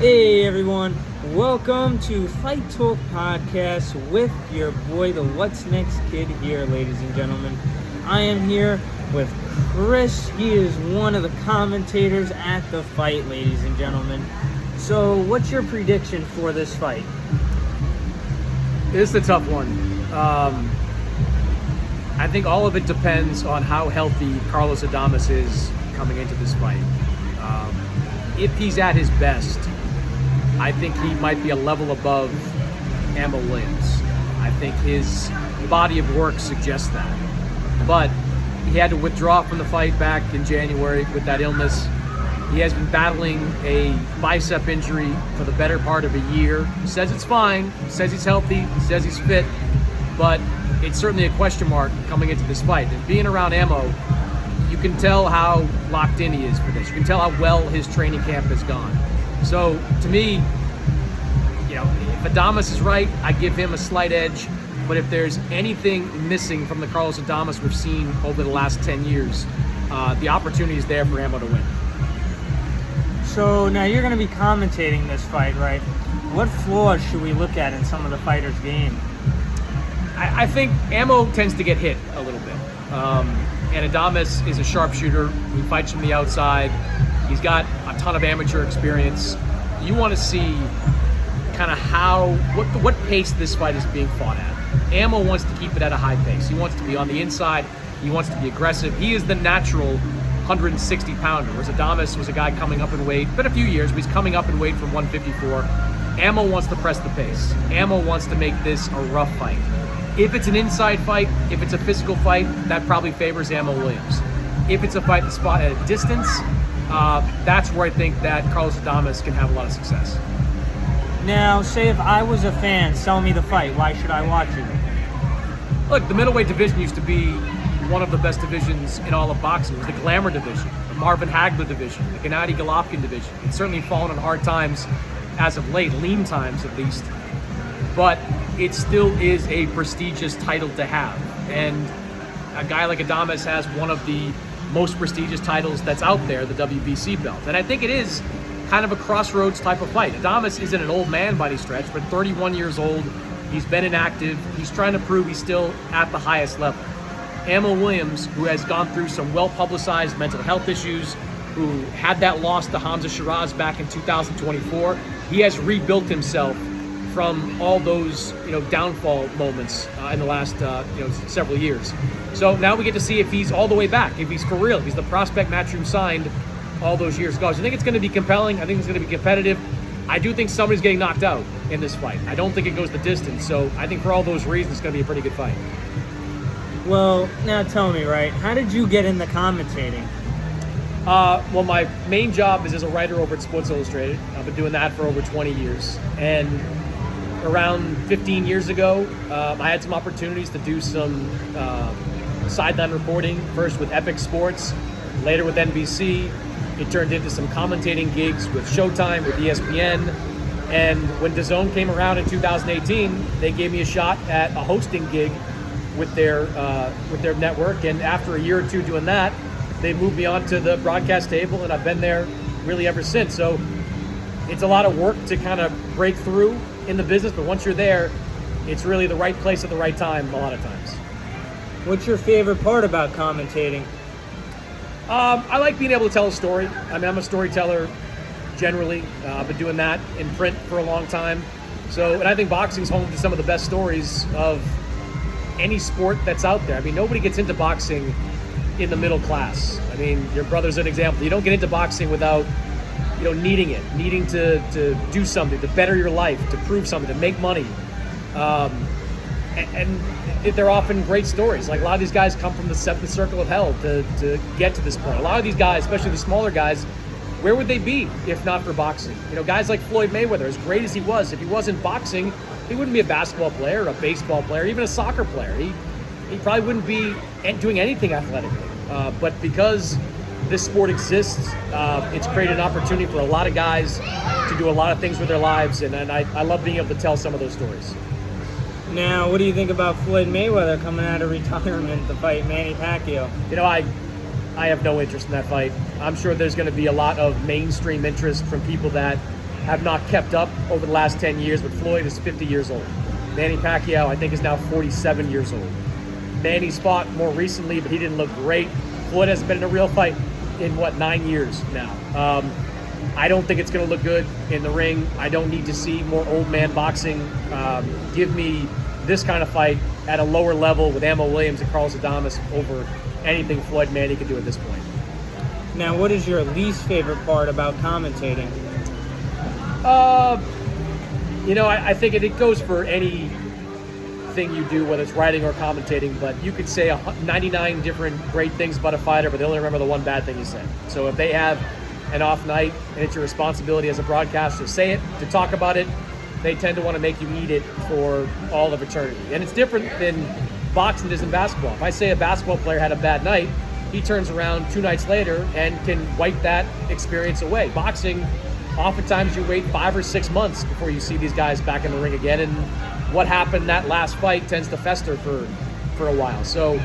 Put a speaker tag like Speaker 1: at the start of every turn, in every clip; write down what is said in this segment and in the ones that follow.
Speaker 1: Hey everyone, welcome to Fight Talk Podcast with your boy, the What's Next Kid here, ladies and gentlemen. I am here with Chris. He is one of the commentators at the fight, ladies and gentlemen. So, what's your prediction for this fight?
Speaker 2: This is a tough one. I think all of it depends on how healthy Carlos Adames is coming into this fight. If he's at his best, I think he might be a level above Ammo Williams. I think his body of work suggests that. But he had to withdraw from the fight back in January with that illness. He has been battling a bicep injury for the better part of a year. He says it's fine, he says he's healthy, he says he's fit, but it's certainly a question mark coming into this fight. And being around Ammo, you can tell how locked in he is for this. You can tell how well his training camp has gone. So, to me, if Adames is right, I give him a slight edge. But if there's anything missing from the Carlos Adames we've seen over the last 10 years, the opportunity is there for Ammo to win.
Speaker 1: So, now you're going to be commentating this fight, right? What flaws should we look at in some of the fighters' game?
Speaker 2: I think Ammo tends to get hit a little bit. And Adames is a sharpshooter. He fights from the outside. He's got a ton of amateur experience. You want to see kind of what pace this fight is being fought at. Ammo wants to keep it at a high pace. He wants to be on the inside. He wants to be aggressive. He is the natural 160-pounder, whereas Adames was a guy coming up in weight. Been a few years, but he's coming up in weight from 154. Ammo wants to press the pace. Ammo wants to make this a rough fight. If it's an inside fight, if it's a physical fight, that probably favors Ammo Williams. If it's a fight that's fought at a distance, that's where I think that Carlos Adames can have a lot of success.
Speaker 1: Now, say if I was a fan, sell me the fight. Why should I watch it?
Speaker 2: Look, the middleweight division used to be one of the best divisions in all of boxing. It was the glamour division, the Marvin Hagler division, the Gennady Golovkin division. It's certainly fallen on hard times as of late, lean times at least. But it still is a prestigious title to have. And a guy like Adames has one of the most prestigious titles that's out there, the WBC belt. And I think it is kind of a crossroads type of fight. Adames isn't an old man by any stretch, but 31 years old. He's been inactive. He's trying to prove he's still at the highest level. Ammo Williams, who has gone through some well-publicized mental health issues, who had that loss to Hamza Shiraz back in 2024, he has rebuilt himself from all those downfall moments in the last several years. So now we get to see if he's all the way back, if he's for real, if he's the prospect Matchroom signed all those years ago. So I think it's going to be compelling. I think it's going to be competitive. I do think somebody's getting knocked out in this fight. I don't think it goes the distance. So I think for all those reasons, it's going to be a pretty good fight.
Speaker 1: Well, now tell me, right, how did you get into commentating?
Speaker 2: Well, my main job is as a writer over at Sports Illustrated. I've been doing that for over 20 years. And around 15 years ago, I had some opportunities to do some sideline reporting, first with Epic Sports, later with NBC. It turned into some commentating gigs with Showtime, with ESPN. And when DAZN came around in 2018, they gave me a shot at a hosting gig with their network. And after a year or two doing that, they moved me onto the broadcast table, and I've been there really ever since. So it's a lot of work to kind of break through in the business, but once you're there, it's really the right place at the right time a lot of times.
Speaker 1: What's your favorite part about commentating?
Speaker 2: I like being able to tell a story. I mean, I'm a storyteller generally. I've been doing that in print for a long time. And I think boxing's home to some of the best stories of any sport that's out there. I mean, nobody gets into boxing in the middle class. I mean, your brother's an example. You don't get into boxing without needing to do something, to better your life, to prove something, to make money. And they're often great stories. Like a lot of these guys come from the seventh circle of hell to get to this point. A lot of these guys, especially the smaller guys, where would they be if not for boxing? Guys like Floyd Mayweather, as great as he was, if he wasn't boxing, he wouldn't be a basketball player, a baseball player, even a soccer player. He probably wouldn't be doing anything athletically. But because this sport exists, it's created an opportunity for a lot of guys to do a lot of things with their lives, and I love being able to tell some of those stories.
Speaker 1: Now, what do you think about Floyd Mayweather coming out of retirement to fight Manny Pacquiao?
Speaker 2: I have no interest in that fight. I'm sure there's going to be a lot of mainstream interest from people that have not kept up over the last 10 years, but Floyd is 50 years old. Manny Pacquiao, I think, is now 47 years old. Manny's fought more recently, but he didn't look great. Floyd hasn't been in a real fight in, 9 years now. I don't think it's going to look good in the ring. I don't need to see more old man boxing. Give me this kind of fight at a lower level with Ammo Williams and Carlos Adames over anything Floyd Manny can do at this point.
Speaker 1: Now, what is your least favorite part about commentating?
Speaker 2: I think it goes for anything you do, whether it's writing or commentating, but you could say 99 different great things about a fighter, but they only remember the one bad thing you said. So if they have an off night and it's your responsibility as a broadcaster to say it, to talk about it, they tend to want to make you eat it for all of eternity. And it's different than boxing is in basketball. If I say a basketball player had a bad night, he turns around 2 nights later and can wipe that experience away. Boxing, oftentimes you wait 5 or 6 months before you see these guys back in the ring again, and what happened that last fight tends to fester for a while. So,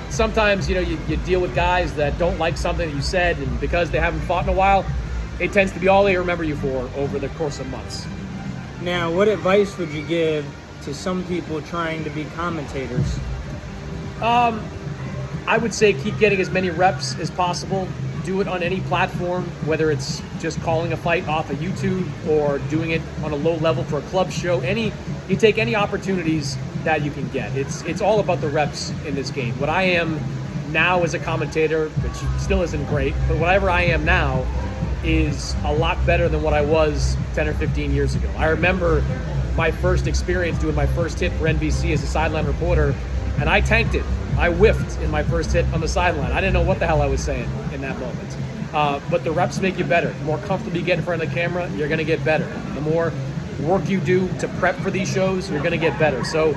Speaker 2: sometimes, you deal with guys that don't like something that you said, and because they haven't fought in a while, it tends to be all they remember you for over the course of months.
Speaker 1: Now, what advice would you give to some people trying to be commentators?
Speaker 2: I would say keep getting as many reps as possible. Do it on any platform, whether it's just calling a fight off of YouTube or doing it on a low level for a club show. You take any opportunities that you can get. It's all about the reps in this game. What I am now as a commentator, which still isn't great, but whatever I am now is a lot better than what I was 10 or 15 years ago. I remember my first experience doing my first hit for NBC as a sideline reporter, and I tanked it. I whiffed in my first hit on the sideline. I didn't know what the hell I was saying in that moment. But the reps make you better. The more comfortable you get in front of the camera, you're going to get better. The more work you do to prep for these shows, you're going to get better. So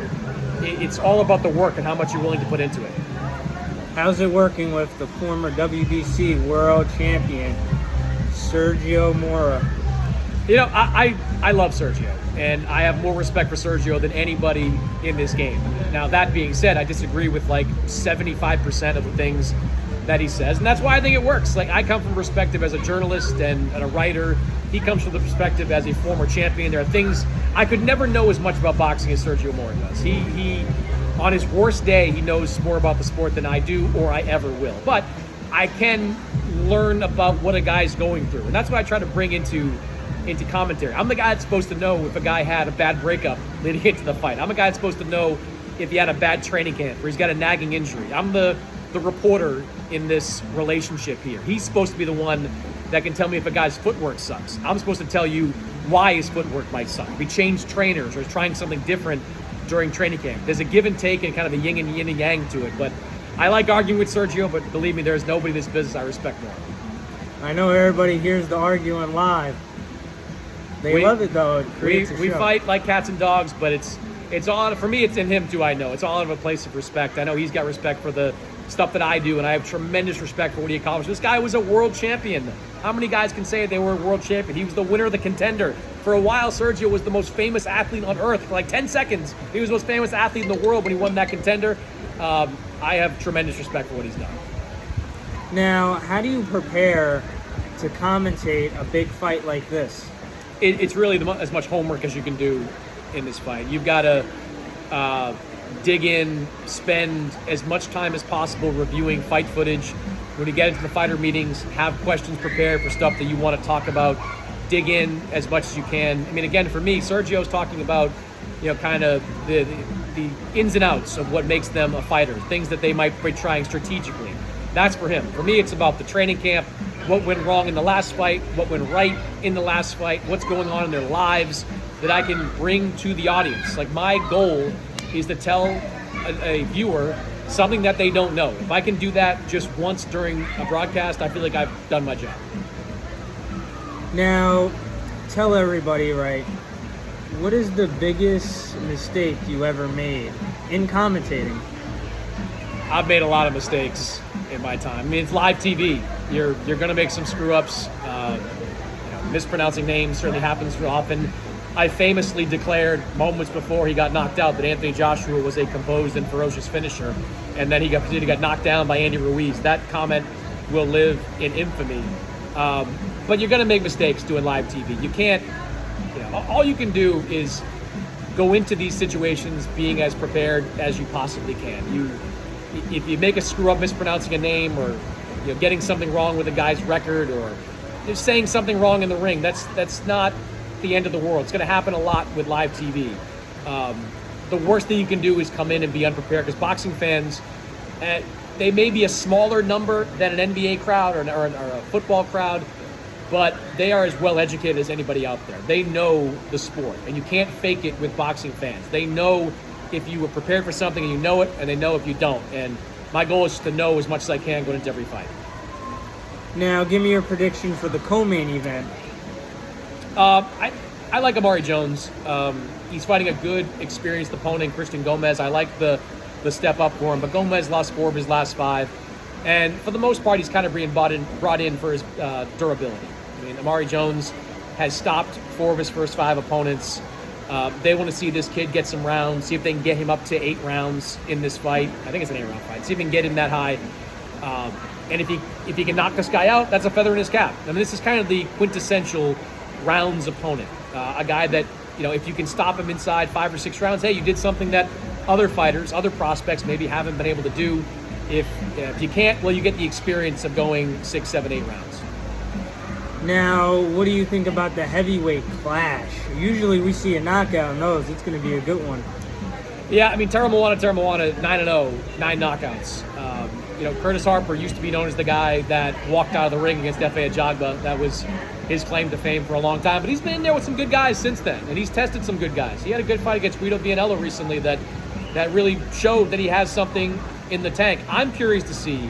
Speaker 2: it's all about the work and how much you're willing to put into it.
Speaker 1: How's it working with the former WBC world champion, Sergio Mora?
Speaker 2: I love Sergio, and I have more respect for Sergio than anybody in this game. Now, that being said, I disagree with 75% of the things that he says, and that's why I think it works. I come from perspective as a journalist and a writer. He comes from the perspective as a former champion. There are things I could never know as much about boxing as Sergio Mora does. He on his worst day, he knows more about the sport than I do or I ever will. But I can learn about what a guy's going through, and that's what I try to bring into commentary. I'm the guy that's supposed to know if a guy had a bad breakup leading into the fight. I'm a guy that's supposed to know if he had a bad training camp or he's got a nagging injury. I'm the reporter in this relationship here. He's supposed to be the one that can tell me if a guy's footwork sucks. I'm supposed to tell you why his footwork might suck. If he changed trainers or is trying something different during training camp. There's a give and take and kind of a yin and yang to it. But I like arguing with Sergio, but believe me, there's nobody in this business I respect more.
Speaker 1: I know everybody hears the arguing live. They love it though. It creates a
Speaker 2: we
Speaker 1: show.
Speaker 2: fight like cats and dogs, but it's all, for me, it's in him too. I know it's all out of a place of respect. I know he's got respect for the stuff that I do, and I have tremendous respect for what he accomplished. This guy was a world champion. How many guys can say they were a world champion? He was the winner of the Contender. For a while, Sergio was the most famous athlete on earth. For 10 seconds, he was the most famous athlete in the world when he won that Contender. I have tremendous respect for what he's done.
Speaker 1: Now, how do you prepare to commentate a big fight like this?
Speaker 2: It's really as much homework as you can do in this fight. You've got to dig in, spend as much time as possible reviewing fight footage. When you get into the fighter meetings, have questions prepared for stuff that you want to talk about. Dig in as much as you can. I mean, again, for me, Sergio's talking about, kind of the ins and outs of what makes them a fighter, things that they might be trying strategically. That's for him. For me, it's about the training camp, what went wrong in the last fight, what went right in the last fight, what's going on in their lives that I can bring to the audience. My goal is to tell a viewer something that they don't know. If I can do that just once during a broadcast, I feel like I've done my job.
Speaker 1: Now, tell everybody, what is the biggest mistake you ever made in commentating?
Speaker 2: I've made a lot of mistakes in my time. I mean, it's live TV. You're going to make some screw-ups. Mispronouncing names certainly happens often. I famously declared moments before he got knocked out that Anthony Joshua was a composed and ferocious finisher, and then he got knocked down by Andy Ruiz. That comment will live in infamy But you're going to make mistakes doing live TV. You can't, all you can do is go into these situations being as prepared as you possibly can. If you make a screw up mispronouncing a name, or getting something wrong with a guy's record, or just saying something wrong in the ring, that's not the end of the world. It's going to happen a lot with live TV. The worst thing you can do is come in and be unprepared, because boxing fans, they may be a smaller number than an NBA crowd or a football crowd, but they are as well educated as anybody out there. They know the sport, and you can't fake it with boxing fans. They know if you were prepared for something and you know it, and they know if you don't. And my goal is to know as much as I can going into every fight.
Speaker 1: Now, give me your prediction for the co-main event.
Speaker 2: I like Amari Jones. He's fighting a good, experienced opponent, Christian Gomez. I like the step up for him, but Gomez lost 4 of his last 5. And for the most part, he's kind of being brought in for his durability. I mean, Amari Jones has stopped 4 of his first 5 opponents. They want to see this kid get some rounds, see if they can get him up to 8 rounds in this fight. I think it's an 8-round fight. See if they can get him that high. And if he can knock this guy out, that's a feather in his cap. I mean, this is kind of the quintessential rounds opponent. A guy that, if you can stop him inside 5 or 6 rounds, hey, you did something that other fighters, other prospects maybe haven't been able to do. If you can't, well, you get the experience of going 6, 7, 8 rounds.
Speaker 1: Now, what do you think about the heavyweight clash? Usually we see a knockout in those. It's going to be a good one.
Speaker 2: Yeah, I mean, Tara Moana, 9-0, 9 knockouts. Curtis Harper used to be known as the guy that walked out of the ring against Efe Ajagba. That was his claim to fame for a long time. But he's been in there with some good guys since then, and he's tested some good guys. He had a good fight against Guido Vianello recently that really showed that he has something in the tank. I'm curious to see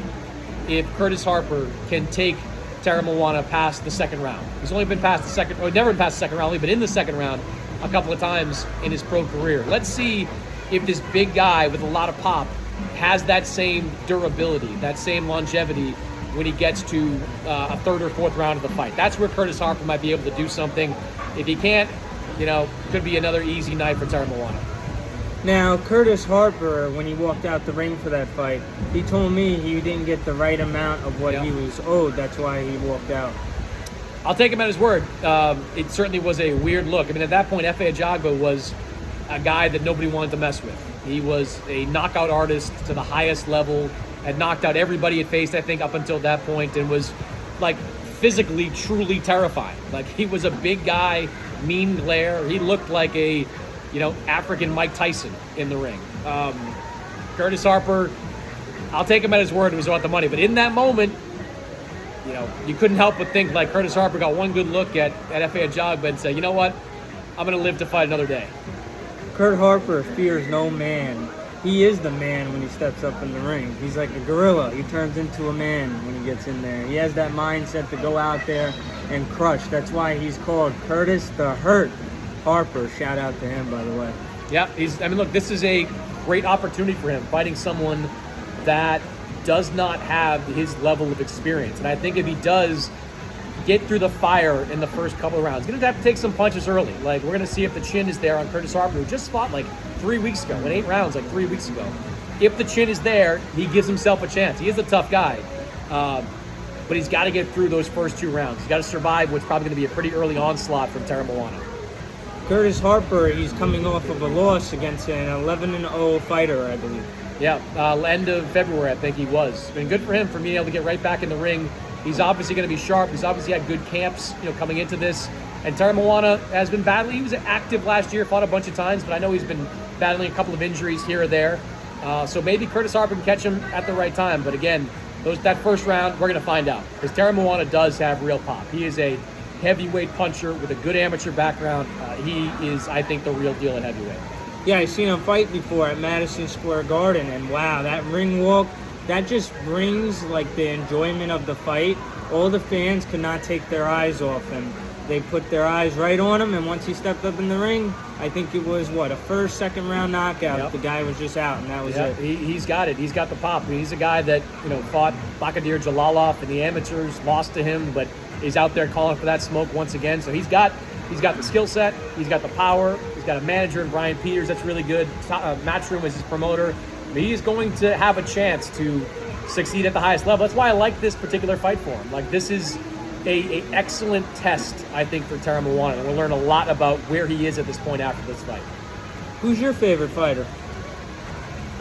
Speaker 2: if Curtis Harper can take Tara Moana past the second round. He's only been past the second, or never been past the second round, only been in the second round a couple of times in his pro career. Let's see if this big guy with a lot of pop has that same durability, that same longevity when he gets to a 3rd or 4th round of the fight. That's where Curtis Harper might be able to do something. If he can't, could be another easy night for Tara Moana.
Speaker 1: Now, Curtis Harper, when he walked out the ring for that fight, he told me he didn't get the right amount of what he was owed. That's why he walked out.
Speaker 2: I'll take him at his word. It certainly was a weird look. I mean, at that point, Efe Ajagba was a guy that nobody wanted to mess with. He was a knockout artist to the highest level, had knocked out everybody he faced, I think, up until that point, and was, physically, truly terrifying. He was a big guy, mean glare. He looked like a African Mike Tyson in the ring. Curtis Harper, I'll take him at his word. It was about the money. But in that moment, you couldn't help but think Curtis Harper got one good look at Efe Ajagba and said, you know what? I'm going to live to fight another day.
Speaker 1: Kurt Harper fears no man. He is the man when he steps up in the ring. He's like a gorilla. He turns into a man when he gets in there. He has that mindset to go out there and crush. That's why he's called Curtis the Hurt Harper. Shout out to him, by the way.
Speaker 2: Yeah, look, this is a great opportunity for him, fighting someone that does not have his level of experience. And I think if he does get through the fire in the first couple of rounds, he's going to have to take some punches early. We're going to see if the chin is there on Curtis Harper, who just fought 3 weeks ago, in 8 rounds 3 weeks ago. If the chin is there, he gives himself a chance. He is a tough guy. But he's got to get through those first 2 rounds. He's got to survive what's probably going to be a pretty early onslaught from Tara Moana.
Speaker 1: Curtis Harper, he's coming off of a loss against an 11-0 fighter, I believe.
Speaker 2: Yeah, end of February, I think he was. It's been good for him for being able to get right back in the ring. He's obviously going to be sharp. He's obviously had good camps, coming into this. And Tara Moana has been battling. He was active last year, fought a bunch of times, but I know he's been battling a couple of injuries here or there. So maybe Curtis Harper can catch him at the right time. But again, that first round, we're going to find out. Because Tara Moana does have real pop. He is a heavyweight puncher with a good amateur background. He is, I think, the real deal at heavyweight.
Speaker 1: Yeah, I've seen him fight before at Madison Square Garden, and wow, that ring walk, that just brings the enjoyment of the fight. All the fans could not take their eyes off him. They put their eyes right on him, and once he stepped up in the ring, I think it was, a first, second round knockout. Yep. The guy was just out, and that was it.
Speaker 2: He's got it. He's got the pop. He's a guy that, fought Bakadir Jalalov in the amateurs, lost to him, but he's out there calling for that smoke once again. So he's got the skill set. He's got the power. He's got a manager in Brian Peters that's really good. Matchroom is his promoter. But he is going to have a chance to succeed at the highest level. That's why I like this particular fight for him. This is a excellent test, I think, for Tara Moana. And we'll learn a lot about where he is at this point after this fight.
Speaker 1: Who's your favorite fighter?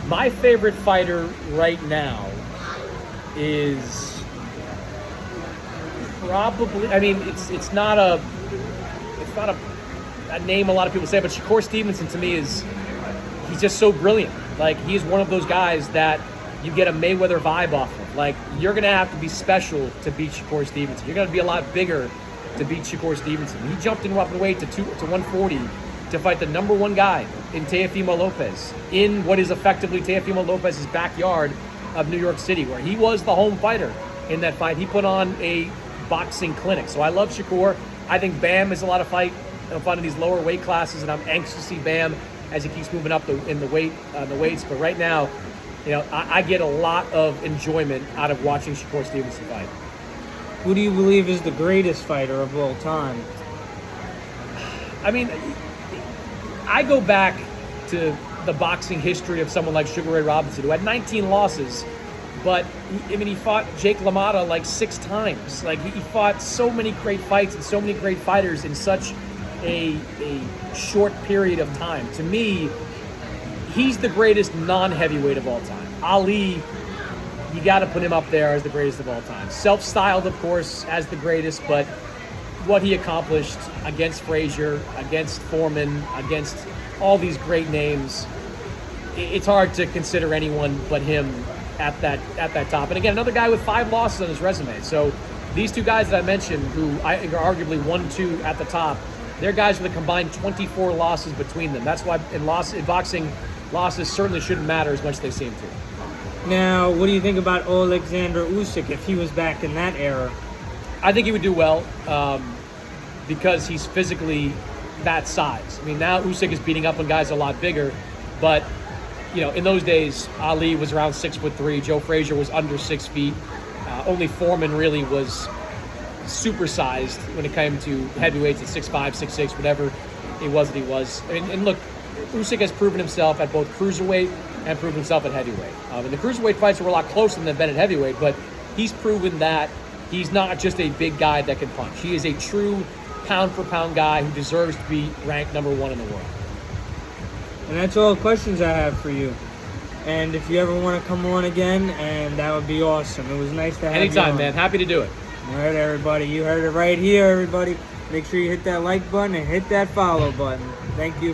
Speaker 2: My favorite fighter right now is probably, I mean, it's not a name a lot of people say, but Shakur Stevenson to me he's just so brilliant. Like, he's one of those guys that you get a Mayweather vibe off of. Like, you're going to have to be special to beat Shakur Stevenson. You're going to be a lot bigger to beat Shakur Stevenson. He jumped in weight to 140 to fight the number one guy in Teofimo Lopez in what is effectively Teofimo Lopez's backyard of New York City, where he was the home fighter in that fight. He put on a boxing clinic. So I love Shakur. I think Bam is a lot of fun in these lower weight classes, and I'm anxious to see Bam as he keeps moving up in the weights. But right now, I get a lot of enjoyment out of watching Shakur Stevenson fight.
Speaker 1: Who do you believe is the greatest fighter of all time?
Speaker 2: I mean, I go back to the boxing history of someone like Sugar Ray Robinson, who had 19 losses, but he fought Jake LaMotta like 6 times. Like, he fought so many great fights and so many great fighters in such a short period of time. To me, he's the greatest non-heavyweight of all time. Ali, you got to put him up there as the greatest of all time. Self-styled, of course, as the greatest, but what he accomplished against Frazier, against Foreman, against all these great names, it's hard to consider anyone but him at that top. And again, another guy with 5 losses on his resume. So these two guys that I mentioned, who I think are arguably 1-2 at the top, they're guys with a combined 24 losses between them. That's why in boxing, losses certainly shouldn't matter as much as they seem to.
Speaker 1: Now, what do you think about Alexander Usyk if he was back in that era?
Speaker 2: I think he would do well because he's physically that size. I mean, now Usyk is beating up on guys a lot bigger, but in those days, Ali was around 6'3". Joe Frazier was under 6 feet. Only Foreman really was supersized when it came to heavyweights at 6'5", 6'6", whatever it was that he was. And look, Usyk has proven himself at both cruiserweight and proven himself at heavyweight. And the cruiserweight fights were a lot closer than they've been at heavyweight, but he's proven that he's not just a big guy that can punch. He is a true pound-for-pound guy who deserves to be ranked number 1 in the world.
Speaker 1: And that's all the questions I have for you. And if you ever want to come on again, and that would be awesome. It was nice to have you
Speaker 2: Anytime,
Speaker 1: on.
Speaker 2: man. Happy to do it.
Speaker 1: All right, everybody. You heard it right here, everybody. Make sure you hit that like button and hit that follow button. Thank you.